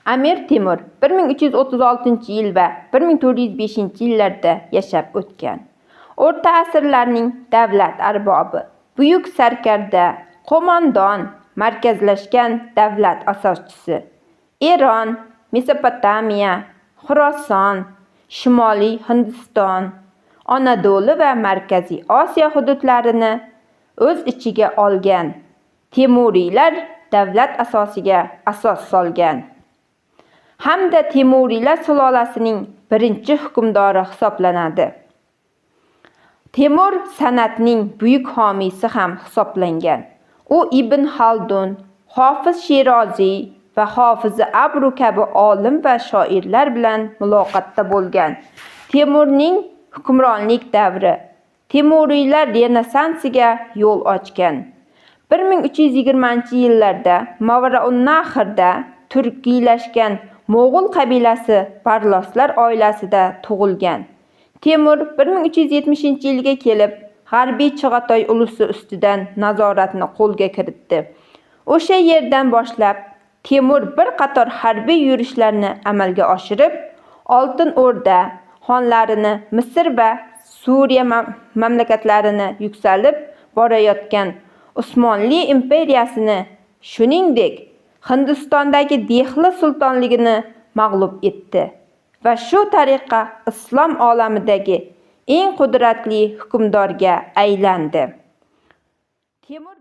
Amir Temur 1336-yil va 1405-yillarda yashab o'tgan. O'rta asrlarning davlat arbobi, buyuk sarkarda, qo'mondon, markazlashgan davlat asoschisi. Eron, Mesopotamiya, Xuroson, Shimoliy Hindiston, Anadolu va Markaziy Osiyo hududlarini o'z ichiga olgan Temuriylar davlat asosiga asos solgan hamda Temuriylar sulolasining birinchi hukmdori hisoblanadi. Temur san'atning buyuk homiysi ham hisoblangan. U Ibn Haldun, Hofiz Shiroziy va Hofizi Abru kabi olim va shoirlar bilan muloqotda bo'lgan. Temurning hukmronlik davri Temuriylar renessansiga yo'l ochgan. 1320-yillarda Mavaraunnahrda turkiylashgan Mo'g'ul qabilasi Barloslar oilasida tug'ilgan. Temur 1370-yilga kelib, G'arbiy Chig'atoy ulusi ustidan nazoratni qo'lga kiritdi. O'sha yerdan boshlab Temur bir qator harbiy yurishlarni amalga oshirib, Oltin O'rda xonlarini Misr va Suriya mamlakatlarini yuksalib borayotgan Usmonli imperiyasini, shuningdek, Hindistondagi Dehli sultonligini mag'lub etdi va shu tariqa islom olamidagi eng qudratli hukmdorga aylandi. Temur